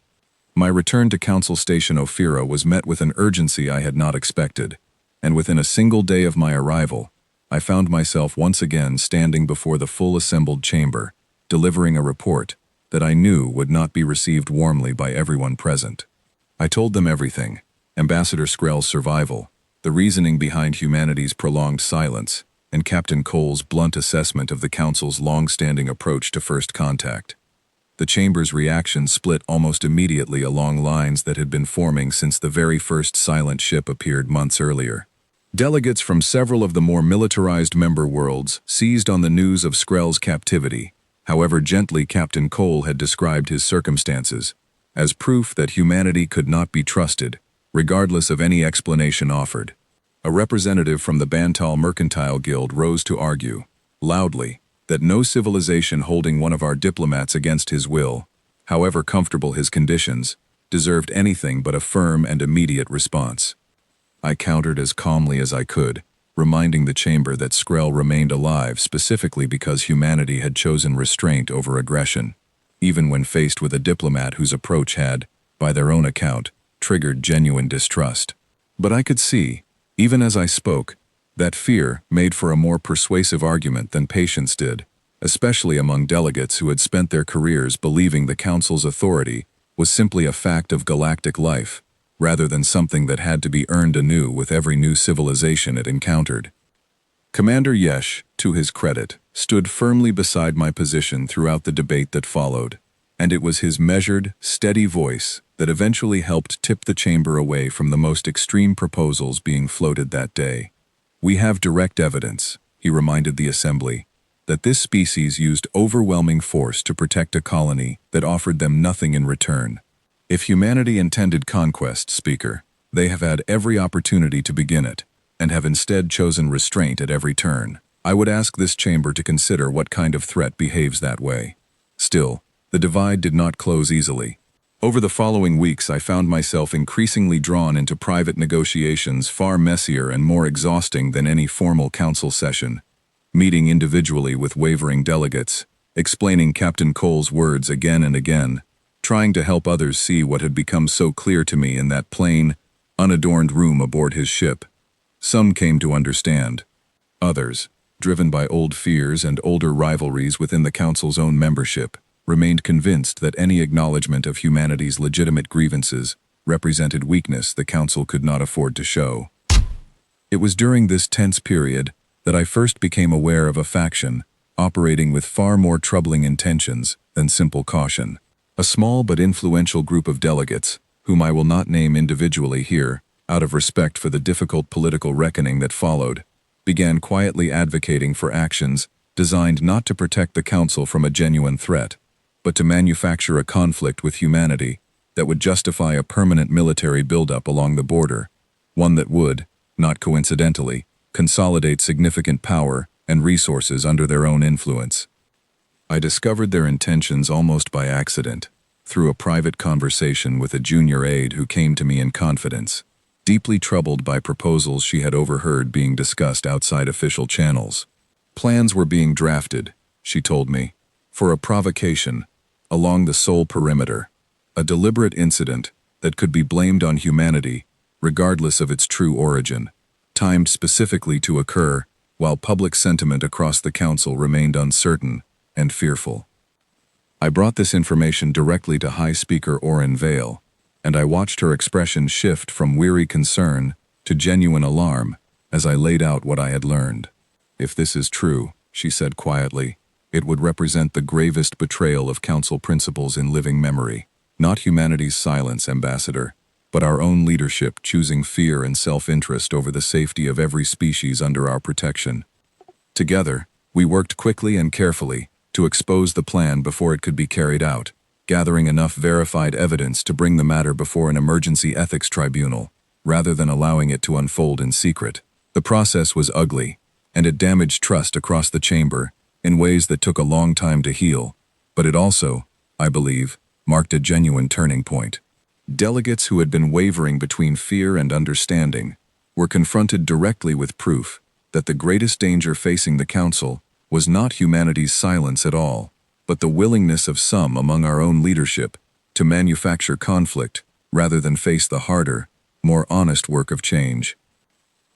My return to Council Station Ophira was met with an urgency I had not expected, and within a single day of my arrival, I found myself once again standing before the full assembled chamber, delivering a report that I knew would not be received warmly by everyone present. I told them everything: Ambassador Skrell's survival, the reasoning behind humanity's prolonged silence, and Captain Cole's blunt assessment of the Council's long-standing approach to first contact. The Chamber's reaction split almost immediately along lines that had been forming since the very first silent ship appeared months earlier. Delegates from several of the more militarized member worlds seized on the news of Skrell's captivity, however gently Captain Cole had described his circumstances, as proof that humanity could not be trusted, regardless of any explanation offered. A representative from the Bantal Mercantile Guild rose to argue, loudly, that no civilization holding one of our diplomats against his will, however comfortable his conditions, deserved anything but a firm and immediate response. I countered as calmly as I could, reminding the chamber that Skrell remained alive specifically because humanity had chosen restraint over aggression, even when faced with a diplomat whose approach had, by their own account, triggered genuine distrust. But I could see, even as I spoke, that fear made for a more persuasive argument than patience did, especially among delegates who had spent their careers believing the Council's authority was simply a fact of galactic life, rather than something that had to be earned anew with every new civilization it encountered. Commander Yesh, to his credit, stood firmly beside my position throughout the debate that followed, and it was his measured, steady voice that eventually helped tip the chamber away from the most extreme proposals being floated that day. We have direct evidence, he reminded the assembly, that this species used overwhelming force to protect a colony that offered them nothing in return. If humanity intended conquest, Speaker, they have had every opportunity to begin it, and have instead chosen restraint at every turn. I would ask this chamber to consider what kind of threat behaves that way. Still, the divide did not close easily. Over the following weeks, I found myself increasingly drawn into private negotiations far messier and more exhausting than any formal council session, meeting individually with wavering delegates, explaining Captain Cole's words again and again, trying to help others see what had become so clear to me in that plain, unadorned room aboard his ship. Some came to understand. Others, driven by old fears and older rivalries within the Council's own membership, remained convinced that any acknowledgement of humanity's legitimate grievances represented weakness the council could not afford to show. It was during this tense period that I first became aware of a faction operating with far more troubling intentions than simple caution. A small but influential group of delegates, whom I will not name individually here, out of respect for the difficult political reckoning that followed, began quietly advocating for actions designed not to protect the council from a genuine threat, but to manufacture a conflict with humanity that would justify a permanent military buildup along the border, one that would, not coincidentally, consolidate significant power and resources under their own influence. I discovered their intentions almost by accident, through a private conversation with a junior aide who came to me in confidence, deeply troubled by proposals she had overheard being discussed outside official channels. Plans were being drafted, she told me, for a provocation along the Sol perimeter, a deliberate incident that could be blamed on humanity, regardless of its true origin, timed specifically to occur while public sentiment across the council remained uncertain and fearful. I brought this information directly to High Speaker Oren Vale, and I watched her expression shift from weary concern to genuine alarm as I laid out what I had learned. "If this is true," she said quietly, "it would represent the gravest betrayal of council principles in living memory. Not humanity's silence, Ambassador, but our own leadership choosing fear and self-interest over the safety of every species under our protection." Together, we worked quickly and carefully to expose the plan before it could be carried out, gathering enough verified evidence to bring the matter before an emergency ethics tribunal, rather than allowing it to unfold in secret. The process was ugly, and it damaged trust across the chamber in ways that took a long time to heal, but it also, I believe, marked a genuine turning point. Delegates who had been wavering between fear and understanding were confronted directly with proof that the greatest danger facing the council was not humanity's silence at all, but the willingness of some among our own leadership to manufacture conflict rather than face the harder, more honest work of change.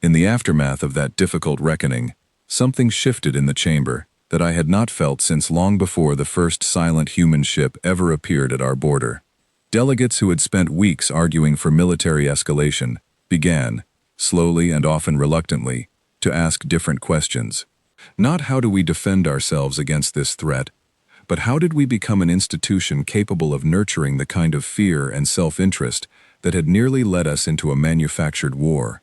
In the aftermath of that difficult reckoning, something shifted in the chamber that I had not felt since long before the first silent human ship ever appeared at our border. Delegates who had spent weeks arguing for military escalation began, slowly and often reluctantly, to ask different questions. Not how do we defend ourselves against this threat, but how did we become an institution capable of nurturing the kind of fear and self-interest that had nearly led us into a manufactured war?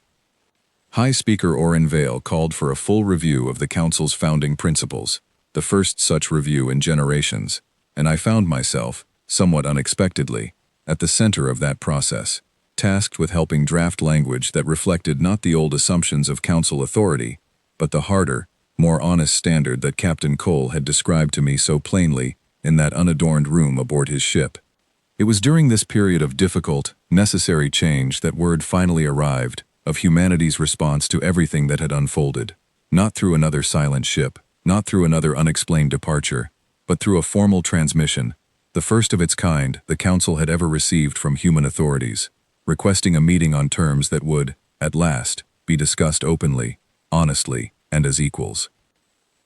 High Speaker Oren Vale called for a full review of the Council's founding principles, the first such review in generations, and I found myself, somewhat unexpectedly, at the center of that process, tasked with helping draft language that reflected not the old assumptions of Council authority, but the harder, more honest standard that Captain Cole had described to me so plainly in that unadorned room aboard his ship. It was during this period of difficult, necessary change that word finally arrived of humanity's response to everything that had unfolded, not through another silent ship, not through another unexplained departure, but through a formal transmission, the first of its kind the Council had ever received from human authorities, requesting a meeting on terms that would, at last, be discussed openly, honestly, and as equals.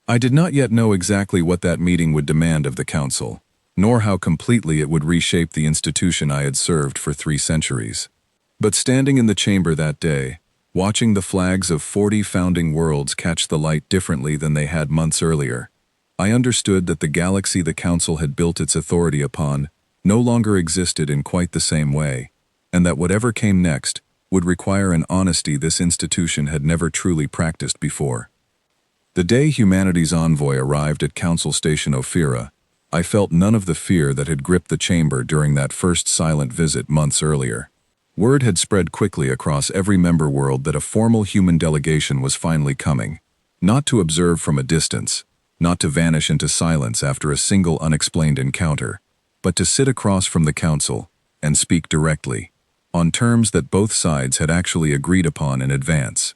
I did not yet know exactly what that meeting would demand of the Council, nor how completely it would reshape the institution I had served for 3 centuries. But standing in the chamber that day, watching the flags of 40 founding worlds catch the light differently than they had months earlier, I understood that the galaxy the Council had built its authority upon no longer existed in quite the same way, and that whatever came next would require an honesty this institution had never truly practiced before. The day humanity's envoy arrived at Council Station Ophira, I felt none of the fear that had gripped the chamber during that first silent visit months earlier. Word had spread quickly across every member world that a formal human delegation was finally coming, not to observe from a distance, not to vanish into silence after a single unexplained encounter, but to sit across from the Council and speak directly, on terms that both sides had actually agreed upon in advance.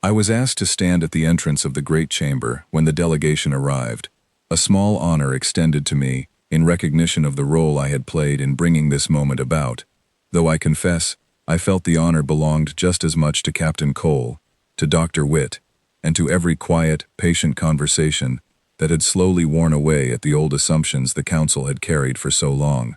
I was asked to stand at the entrance of the Great Chamber when the delegation arrived, a small honor extended to me in recognition of the role I had played in bringing this moment about, though I confess I felt the honor belonged just as much to Captain Cole, to Dr. Witt, and to every quiet, patient conversation that had slowly worn away at the old assumptions the Council had carried for so long.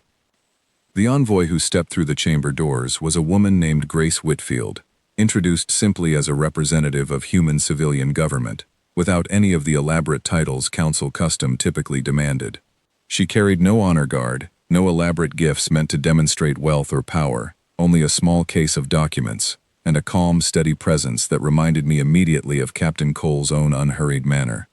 The envoy who stepped through the chamber doors was a woman named Grace Whitfield, introduced simply as a representative of human civilian government, without any of the elaborate titles council custom typically demanded. She carried no honor guard, no elaborate gifts meant to demonstrate wealth or power, only a small case of documents, and a calm, steady presence that reminded me immediately of Captain Cole's own unhurried manner.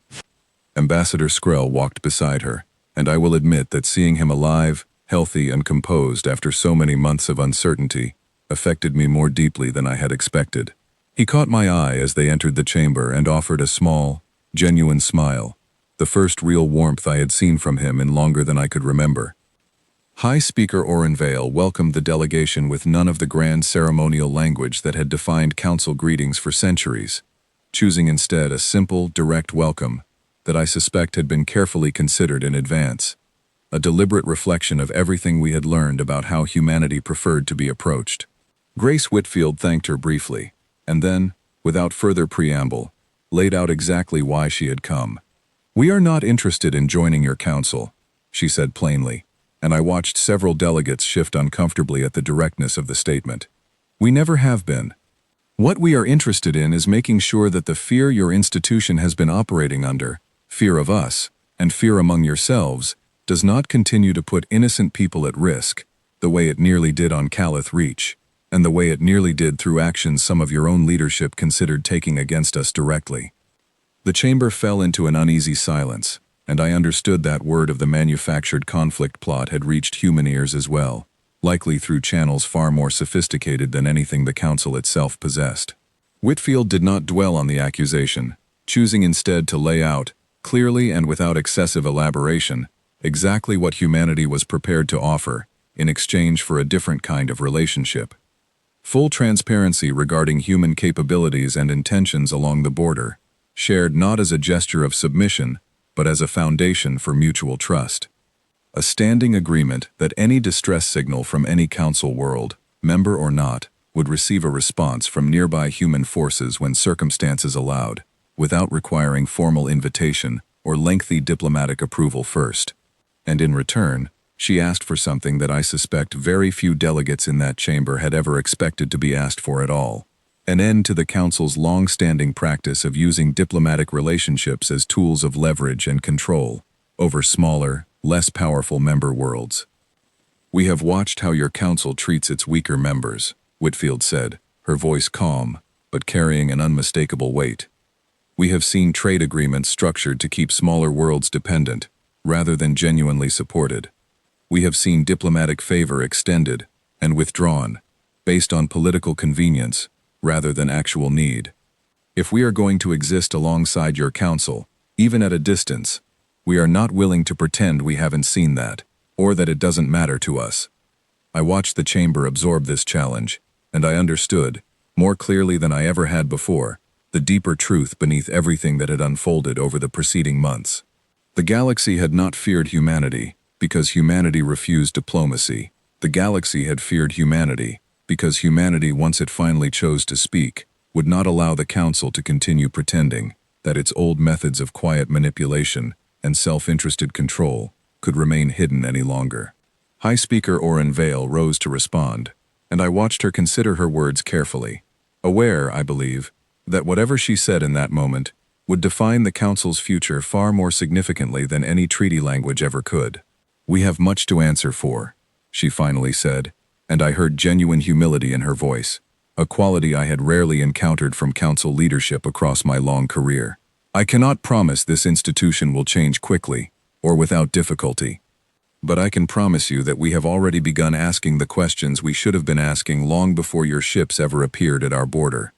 Ambassador Skrell walked beside her, and I will admit that seeing him alive, healthy, and composed after so many months of uncertainty affected me more deeply than I had expected. He caught my eye as they entered the chamber and offered a small, genuine smile, the first real warmth I had seen from him in longer than I could remember. High Speaker Oren Vale welcomed the delegation with none of the grand ceremonial language that had defined council greetings for centuries, choosing instead a simple, direct welcome that I suspect had been carefully considered in advance, a deliberate reflection of everything we had learned about how humanity preferred to be approached. Grace Whitfield thanked her briefly, and then, without further preamble, laid out exactly why she had come. "We are not interested in joining your council," she said plainly, and I watched several delegates shift uncomfortably at the directness of the statement. "We never have been. What we are interested in is making sure that the fear your institution has been operating under, fear of us, and fear among yourselves, does not continue to put innocent people at risk, the way it nearly did on Calith Reach, and the way it nearly did through actions some of your own leadership considered taking against us directly." The chamber fell into an uneasy silence, and I understood that word of the manufactured conflict plot had reached human ears as well, likely through channels far more sophisticated than anything the council itself possessed. Whitfield did not dwell on the accusation, choosing instead to lay out, clearly and without excessive elaboration, exactly what humanity was prepared to offer in exchange for a different kind of relationship. Full transparency regarding human capabilities and intentions along the border, shared not as a gesture of submission, but as a foundation for mutual trust. A standing agreement that any distress signal from any council world, member or not, would receive a response from nearby human forces when circumstances allowed, without requiring formal invitation or lengthy diplomatic approval first. And in return, she asked for something that I suspect very few delegates in that chamber had ever expected to be asked for at all: an end to the council's long-standing practice of using diplomatic relationships as tools of leverage and control over smaller, less powerful member worlds. "We have watched how your council treats its weaker members," Whitfield said, her voice calm, but carrying an unmistakable weight. "We have seen trade agreements structured to keep smaller worlds dependent, rather than genuinely supported. We have seen diplomatic favor extended and withdrawn, based on political convenience, rather than actual need. If we are going to exist alongside your council, even at a distance, we are not willing to pretend we haven't seen that, or that it doesn't matter to us." I watched the chamber absorb this challenge, and I understood, more clearly than I ever had before, the deeper truth beneath everything that had unfolded over the preceding months. The galaxy had not feared humanity because humanity refused diplomacy. The galaxy had feared humanity because humanity, once it finally chose to speak, would not allow the council to continue pretending that its old methods of quiet manipulation and self-interested control could remain hidden any longer. High Speaker Oren Vale rose to respond, and I watched her consider her words carefully, aware, I believe, that whatever she said in that moment would define the council's future far more significantly than any treaty language ever could. "We have much to answer for," she finally said, and I heard genuine humility in her voice, a quality I had rarely encountered from council leadership across my long career. "I cannot promise this institution will change quickly, or without difficulty, but I can promise you that we have already begun asking the questions we should have been asking long before your ships ever appeared at our border."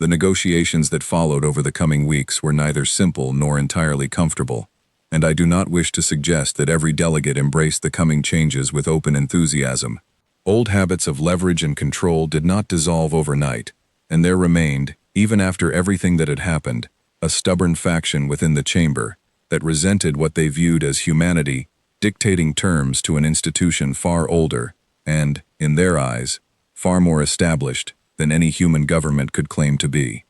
The negotiations that followed over the coming weeks were neither simple nor entirely comfortable, and I do not wish to suggest that every delegate embraced the coming changes with open enthusiasm. Old habits of leverage and control did not dissolve overnight, and there remained, even after everything that had happened, a stubborn faction within the chamber that resented what they viewed as humanity dictating terms to an institution far older and, in their eyes, far more established than any human government could claim to be.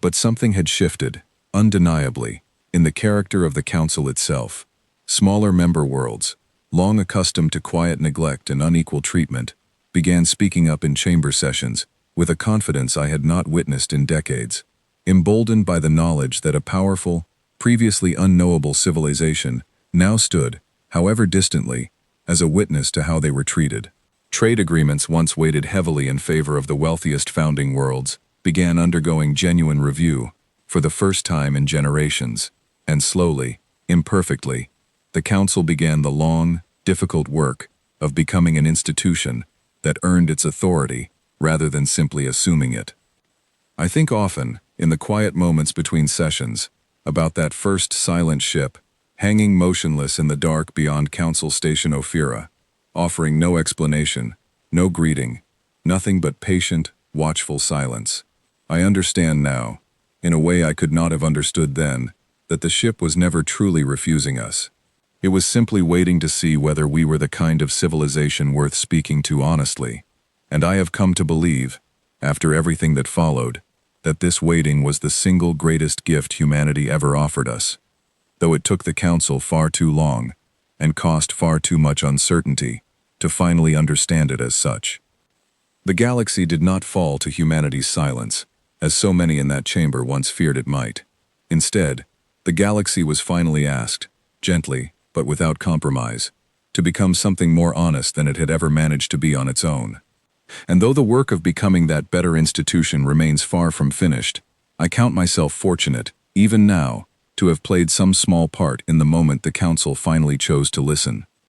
But something had shifted, undeniably, in the character of the council itself. Smaller member worlds, long accustomed to quiet neglect and unequal treatment, began speaking up in chamber sessions with a confidence I had not witnessed in decades. Emboldened by the knowledge that a powerful, previously unknowable civilization now stood, however distantly, as a witness to how they were treated. Trade agreements once weighted heavily in favor of the wealthiest founding worlds began undergoing genuine review for the first time in generations, and slowly, imperfectly, the Council began the long, difficult work of becoming an institution that earned its authority rather than simply assuming it. I think often, in the quiet moments between sessions, about that first silent ship, hanging motionless in the dark beyond Council Station Ophira, offering no explanation, no greeting, nothing but patient, watchful silence. I understand now, in a way I could not have understood then, that the ship was never truly refusing us. It was simply waiting to see whether we were the kind of civilization worth speaking to honestly. And I have come to believe, after everything that followed, that this waiting was the single greatest gift humanity ever offered us, though it took the Council far too long, and cost far too much uncertainty, to finally understand it as such. The galaxy did not fall to humanity's silence, as so many in that chamber once feared it might. Instead, the galaxy was finally asked, gently, but without compromise, to become something more honest than it had ever managed to be on its own. And though the work of becoming that better institution remains far from finished, I count myself fortunate, even now, to have played some small part in the moment the Council finally chose to listen.